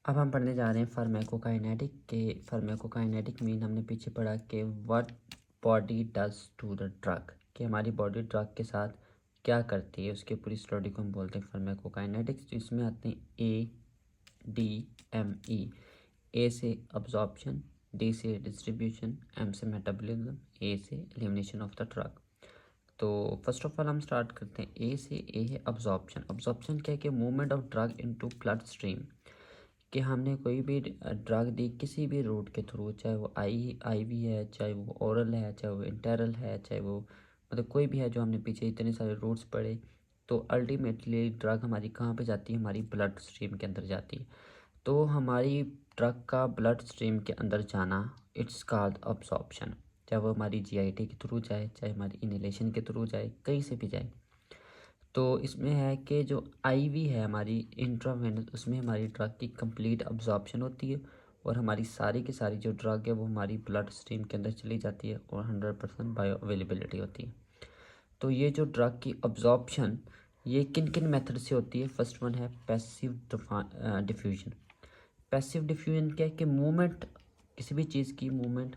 अब हम पढ़ने जा रहे हैं फार्माकोकाइनेटिक के। फार्माकोकाइनेटिक मीन हमने पीछे पढ़ा कि what body does to the drug, कि हमारी बॉडी ड्रग के साथ क्या करती है, उसके पूरी स्टडी को हम बोलते हैं फार्माकोकाइनेटिक्स। इसमें आते हैं ADME। ए से अब्जॉर्प्शन, डी से डिस्ट्रीब्यूशन, एम से मेटाबॉलिज्म, ए से एलिमिनेशन ऑफ द ड्रग। तो फर्स्ट ऑफ ऑल हम स्टार्ट करते हैं ए से। ए है अब्जॉर्प्शन। अब्जॉर्प्शन क्या है कि movement of drug into blood stream, कि हमने कोई भी ड्रग दी किसी भी रूट के थ्रू, चाहे वो आईवी है, चाहे वो ओरल है, चाहे वो इंटरल है, चाहे वो मतलब कोई भी है, जो हमने पीछे इतने सारे रूट्स पढ़े। तो अल्टीमेटली ड्रग हमारी कहाँ पे जाती है, हमारी ब्लड स्ट्रीम के अंदर जाती है। तो हमारी ड्रग का ब्लड स्ट्रीम के अंदर जाना इट्स कॉल्ड अब्जॉर्प्शन। चाहे वो हमारी जीआईटी के थ्रू जाए, चाहे हमारी इनहेलेशन के थ्रू जाए, कहीं से भी जाए। तो इसमें है कि जो आईवी है हमारी इंट्रावेनस, उसमें हमारी ड्रग की कंप्लीट अब्जॉर्प्शन होती है और हमारी सारी की सारी जो ड्रग है वो हमारी ब्लड स्ट्रीम के अंदर चली जाती है और 100% बायो अवेलेबिलिटी होती है। तो ये जो ड्रग की अब्जॉर्प्शन ये किन किन मेथड से होती है। फर्स्ट वन है पैसिव डिफ्यूजन। पैसिव डिफ्यूजन क्या है कि मूवमेंट, किसी भी चीज़ की मूवमेंट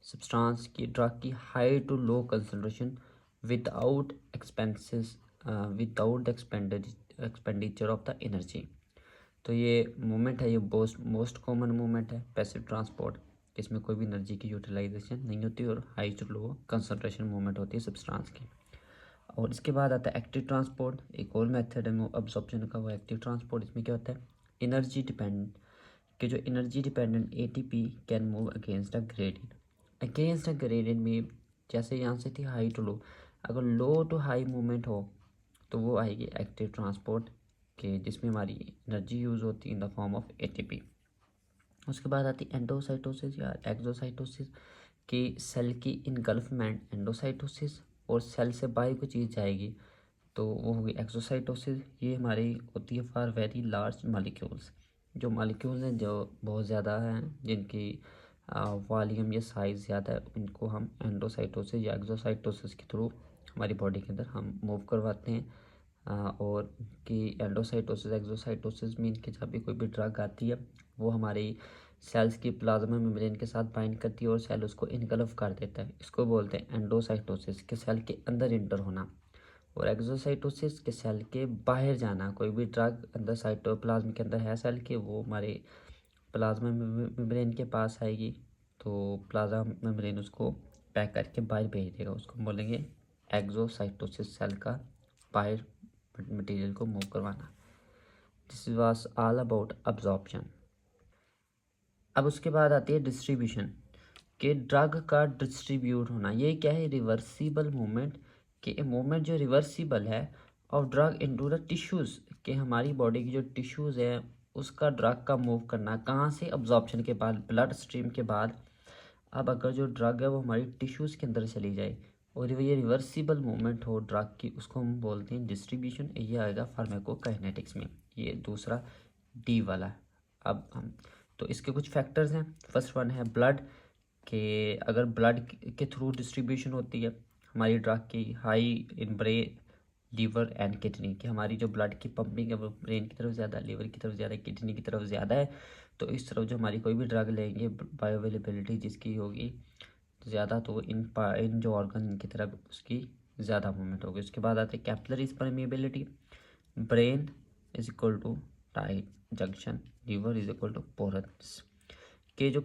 सब्सटेंस की ड्रग की high to low concentration without expenses, without the expenditure of the energy. तो ये मूवमेंट है, ये मोस्ट कॉमन मूवमेंट है पैसिव ट्रांसपोर्ट। इसमें कोई भी एनर्जी की यूटिलाइजेशन नहीं होती और high to low concentration movement होती है सब्सटेंस की। और इसके बाद आता है एक्टिव ट्रांसपोर्ट। एक और मेथड है अब्जॉर्प्शन का, वो एक्टिव ट्रांसपोर्ट। इसमें क्या होता है, एनर्जी डिपेंडेंट, कि जो energy dependent ATP can move against a gradient. Against a gradient में जैसे यहाँ से थी हाई टू लो, अगर लो टू हाई मूवमेंट हो तो वो आएगी एक्टिव ट्रांसपोर्ट के, जिसमें हमारी एनर्जी यूज़ होती है in the form of ATP. उसके बाद आती है एंडोसाइटोसिस या एक्सोसाइटोसिस, कि सेल की इनगल्फमेंट एंडोसाइटोसिस, और सेल से बाहर कोई चीज़ जाएगी तो वो होगी एक्सोसाइटोसिस। ये हमारी होती है फॉर वेरी लार्ज मालिक्यूल्स, जो मालिक्यूल्स हैं जो बहुत ज़्यादा हैं, जिनकी वॉल्यूम या साइज़ ज़्यादा है, उनको हम एंडोसाइटोसिस या एक्सोसाइटोसिस के थ्रू हमारी बॉडी के अंदर हम मूव करवाते हैं। और कि एंडोसाइटोसिस एक्सोसाइटोसिस मीन कि जब भी कोई भी ड्रग आती है वो हमारी सेल्स की प्लाज्मा मेम्ब्रेन के साथ बाइंड करती है और सेल उसको इनगल्फ कर देता है। इसको बोलते हैं एंडोसाइटोसिस, के सेल के अंदर इंटर होना। और एक्सोसाइटोसिस के सेल के बाहर जाना। कोई भी ड्रग अंदर साइटोप्लाज्म के अंदर है सेल के, वो हमारे प्लाज्मा मेम्ब्रेन के पास आएगी तो प्लाज्मा मेम्ब्रेन उसको पैक करके बाहर भेज देगा, उसको हम बोलेंगे एक्सोसाइटोसिस, सेल का बाहर मटेरियल को मूव करवाना। This was all about absorption. अब उसके बाद आती है डिस्ट्रीब्यूशन, कि ड्रग का डिस्ट्रीब्यूट होना। ये क्या है, रिवर्सिबल मूवमेंट, कि मूवमेंट जो रिवर्सिबल है of drug into the tissues, कि हमारी बॉडी की जो टिश्यूज़ है उसका ड्रग का मूव करना कहाँ से, अब्जॉर्प्शन के बाद, ब्लड स्ट्रीम के बाद। अब अगर जो ड्रग है वो हमारी टिश्यूज़ के अंदर चली जाए और ये रिवर्सिबल मूवमेंट हो ड्रग की, उसको हम बोलते हैं डिस्ट्रीब्यूशन। ये आएगा फार्माकोकाइनेटिक्स में, ये दूसरा डी वाला। अब हम तो इसके कुछ फैक्टर्स हैं। फर्स्ट वन है ब्लड, के अगर ब्लड के थ्रू डिस्ट्रीब्यूशन होती है हमारी ड्रग की, high in brain liver and kidney, की हमारी जो ब्लड की पंपिंग है वो ब्रेन की तरफ ज़्यादा, लीवर की तरफ ज़्यादा, किडनी की तरफ ज़्यादा है। तो इस तरफ जो हमारी कोई भी ड्रग लेंगे बायो अवेलेबिलिटी जिसकी होगी ज़्यादा, तो इन जो ऑर्गन की तरफ उसकी ज़्यादा मूवमेंट होगी। उसके बाद आते हैं capillaries permeability. Brain is equal to tight junction, liver is equal to porous, के जो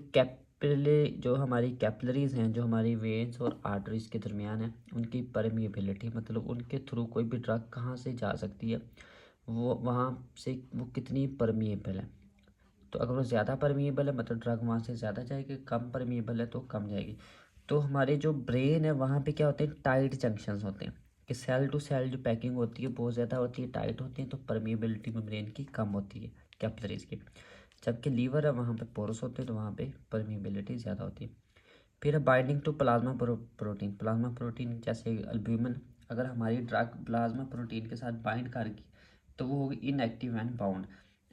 जो हमारी कैपिलरीज हैं, जो हमारी वेन्स और आर्टरीज के दरमियान है, उनकी परमिएबिलिटी, मतलब उनके थ्रू कोई भी ड्रग कहाँ से जा सकती है, वो वहाँ से वो कितनी परमिएबल है। तो अगर वो ज़्यादा परमिएबल है मतलब ड्रग वहाँ से ज़्यादा जाएगी, कम परमिएबल है तो कम जाएगी। तो हमारे जो ब्रेन है वहाँ पे क्या होते हैं, टाइट जंक्शंस होते हैं, कि सेल टू सेल जो पैकिंग होती है बहुत ज़्यादा होती है, टाइट होती है, तो परमिएबिलिटी में ब्रेन की कम होती है कैपिलरीज की। जबकि लीवर है वहाँ पे पोरस होते हैं तो वहाँ पे परमिएबिलिटी ज़्यादा होती है। फिर है binding to plasma protein. Plasma protein जैसे अल्ब्यूमिन, अगर हमारी ड्रग प्लाज्मा प्रोटीन के साथ बाइंड करेगी तो वो होगी इनएक्टिव एंड बाउंड।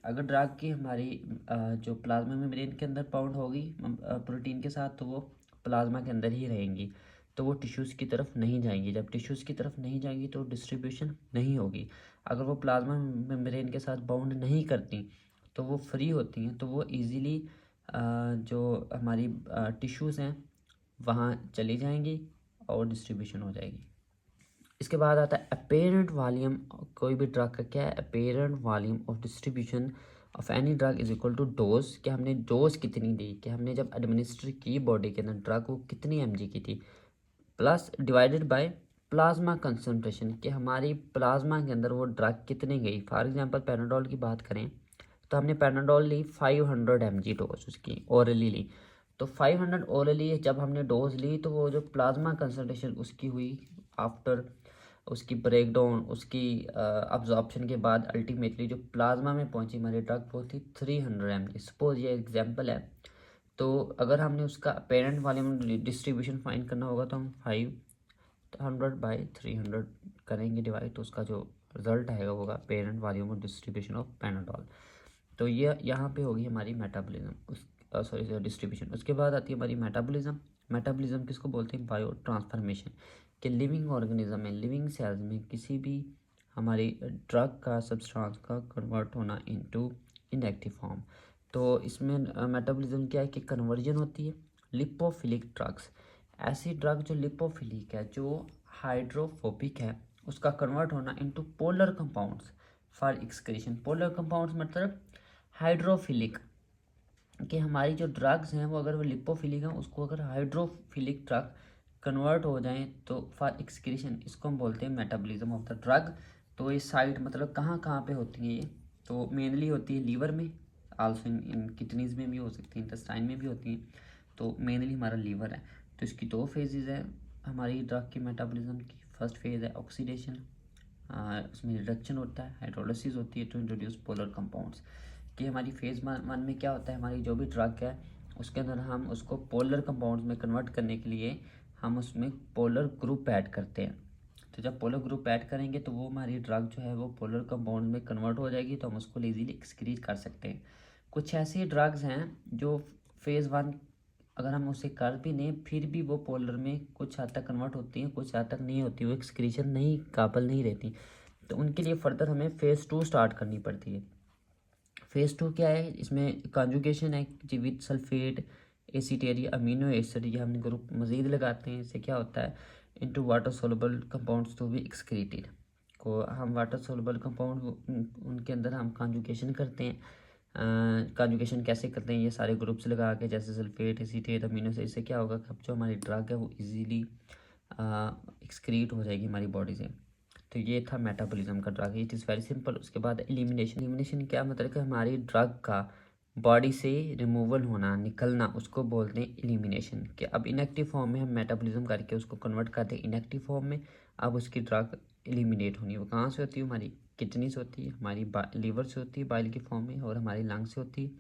अगर ड्रग की हमारी जो प्लाज्मा मेम्ब्रेन के अंदर बाउंड होगी प्रोटीन के साथ, तो वो प्लाज्मा के अंदर ही रहेंगी, तो वो टिश्यूज़ की तरफ नहीं जाएंगी। जब टिश्यूज़ की तरफ नहीं जाएंगी तो डिस्ट्रीब्यूशन नहीं होगी। अगर वो प्लाज्मा मेम्ब्रेन के साथ बाउंड नहीं करती तो वो फ्री होती हैं, तो वो इजीली जो हमारी टिश्यूज़ हैं वहाँ चली जाएंगी और डिस्ट्रीब्यूशन हो जाएगी। इसके बाद आता है अपेरेंट वॉल्यूम। कोई भी ड्रग का क्या है, apparent volume of distribution of any drug is equal to dose, कि हमने डोज कितनी दी, कि हमने जब एडमिनिस्टर की बॉडी के अंदर ड्रग वो कितनी mg की थी, plus divided by plasma concentration, कि हमारी प्लाज्मा के अंदर वो ड्रग कितनी गई। फॉर एग्जांपल पैनाडोल की बात करें तो हमने पैनाडोल ली 500 mg डोज उसकी ओरली ली, तो 500 ओरली जब हमने डोज ली तो वो जो प्लाज्मा कंसनट्रेशन उसकी हुई आफ्टर उसकी ब्रेकडाउन, उसकी अब्जॉर्प्शन के बाद अल्टीमेटली जो प्लाज्मा में पहुंची हमारी ड्रग वो थी 300 mg। सपोज ये एग्जांपल है, तो अगर हमने उसका पेरेंट वॉल्यूम डिस्ट्रीब्यूशन फाइंड करना होगा तो हम 500/300 करेंगे डिवाइड, तो उसका जो रिजल्ट आएगा वो होगा पेरेंट वॉल्यूम और डिस्ट्रीब्यूशन ऑफ पैनाडोल। तो ये यहाँ पे होगी हमारी मेटाबॉलिज्म, उस सॉरी डिस्ट्रीब्यूशन। उसके बाद आती है हमारी मेटाबॉलिज्म। मेटाबॉलिज्म किसको बोलते हैं, बायो ट्रांसफॉर्मेशन, कि लिविंग ऑर्गेनिज्म में, लिविंग सेल्स में किसी भी हमारी ड्रग का सब्सटेंस का कन्वर्ट होना इनटू इनएक्टिव फॉर्म। तो इसमें मेटाबॉलिज्म क्या है कि कन्वर्जन होती है लिपोफिलिक ड्रग्स, ऐसी ड्रग जो लिपोफिलिक है, जो हाइड्रोफोबिक है, उसका कन्वर्ट होना into polar compounds for excretion. Polar compounds मतलब हाइड्रोफिलिक, कि हमारी जो ड्रग्स हैं वो अगर वो लिपोफिलिक हैं उसको अगर हाइड्रोफिलिक ड्रग कन्वर्ट हो जाएं तो फॉर एक्सक्रीशन, इसको हम बोलते हैं मेटाबॉलिज्म ऑफ द ड्रग। तो ये साइट मतलब कहाँ कहाँ पे होती हैं ये, तो मेनली होती है लीवर में, आल्सो इन किडनीज में भी हो सकती है, इंटेस्टाइन में भी होती हैं, तो मेनली हमारा लीवर है। तो इसकी दो फेजेज़ है हमारी ड्रग की मेटाबॉलिज्म की। फर्स्ट फेज़ है ऑक्सीडेशन, उसमें रिडक्शन होता है, हाइड्रोलिसिस होती है टू इंट्रोड्यूस पोलर कंपाउंड्स। कि हमारी फेज़ 1 में क्या होता है, हमारी जो भी ड्रग है उसके अंदर हम उसको पोलर कंपाउंड्स में कन्वर्ट करने के लिए हम उसमें पोलर ग्रुप ऐड करते हैं। तो जब पोलर ग्रुप ऐड करेंगे तो वो हमारी ड्रग जो है वो पोलर कंपाउंड में कन्वर्ट हो जाएगी, तो हम उसको इजीली एक्सक्रीट कर सकते हैं। कुछ ऐसी ड्रग्स हैं जो फेज़ 1 अगर हम उसे कर भी लें फिर भी वो पोलर में कुछ हद तक कन्वर्ट होती हैं, कुछ हद तक नहीं होती, वो एक्सक्रीशन नहीं काबिल नहीं रहती, तो उनके लिए फर्दर हमें फेज़ 2 स्टार्ट करनी पड़ती है। फेज़ 2 क्या है, इसमें कॉन्जुगेशन है विद सल्फेट एसीटेट या अमीनो एसिड, ये हमने ग्रुप मज़ीद लगाते हैं। इससे क्या होता है, into water soluble compounds to be excreted, को हम वाटर सोलबल कंपाउंड उनके अंदर हम कॉन्जुगेशन करते हैं। कॉन्जुगेशन कैसे करते हैं, ये सारे ग्रुप्स लगा के, जैसे सल्फेट एसीटेट अमीनो एसिड, इससे क्या होगा कि अब जो हमारी ड्रग है वो इजीली एक्सक्रीट हो जाएगी हमारी बॉडी से। तो ये था मेटाबॉलिज्म का drug, it is very simple. उसके बाद एलिमिनेशन। एलिमिनेशन क्या मतलब कि हमारी ड्रग का बॉडी से रिमूवल होना, निकलना, उसको बोलते हैं एलिमिनेशन। कि अब इनएक्टिव फॉर्म में हम मेटाबॉलिज्म करके उसको कन्वर्ट करते हैं इनएक्टिव फॉर्म में, अब उसकी ड्रग एलिमिनेट होनी है। वो कहाँ से होती है, हमारी किडनी से होती है, हमारी लीवर से होती है बाइल की फॉर्म में, और हमारी लंग से होती है,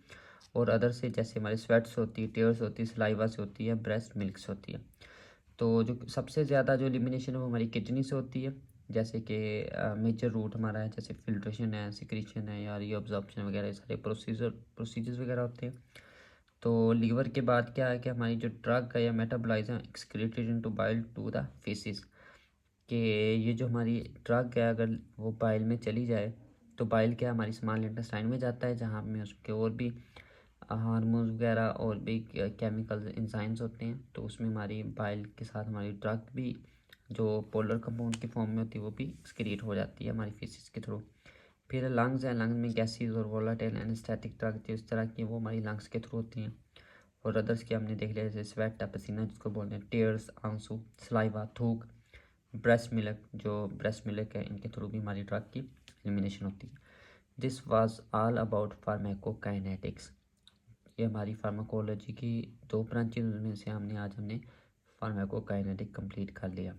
और अदर से जैसे हमारी स्वेट से होती है, टीयर्स होती है, सलाइवा से होती है, ब्रेस्ट मिल्क से होती है। तो जो सबसे ज़्यादा जो एलिमिनेशन है वो हमारी किडनी से होती है, जैसे कि मेजर रूट हमारा है, जैसे फिल्ट्रेशन है, सिक्रीशन है या रीअब्जॉर्प्शन वगैरह, ये सारे प्रोसीजर्स वगैरह होते हैं। तो लीवर के बाद क्या है कि हमारी जो ड्रग है या मेटाबॉलाइज है excreted into bile to the faeces, कि ये जो हमारी ड्रग है अगर वो बाइल में चली जाए तो बाइल क्या हमारी स्मॉल इंटेस्टाइन में जाता है, जहाँ में उसके और भी हार्मोन्स वगैरह और भी केमिकल एंजाइम्स होते हैं, तो उसमें हमारी बाइल के साथ हमारी ड्रग भी जो पोलर कंपाउंड की फॉर्म में होती है वो भी एक्सक्रीट हो जाती है हमारी फेसिस के थ्रू। फिर लंग्स हैं, लंग्स में गैसेज और वोलाटाइल एनेस्थेटिक ड्रग थी उस तरह की, वो हमारी लंग्स के थ्रू होती हैं। और अदर्स की हमने देख लिया, जैसे स्वेट, पसीना जिसको बोलते हैं, टेयर्स, आंसू, सलाइवा, थूक, ब्रेस्ट मिल्क, जो ब्रेस्ट मिल्क है, इनके थ्रू भी हमारी ड्रग की एलिमिनेशन होती है। This was all about pharmacokinetics. ये हमारी फार्माकोलॉजी की 2 ब्रांचेज में से हमने आज फार्माकोकाइनेटिक कंप्लीट कर लिया।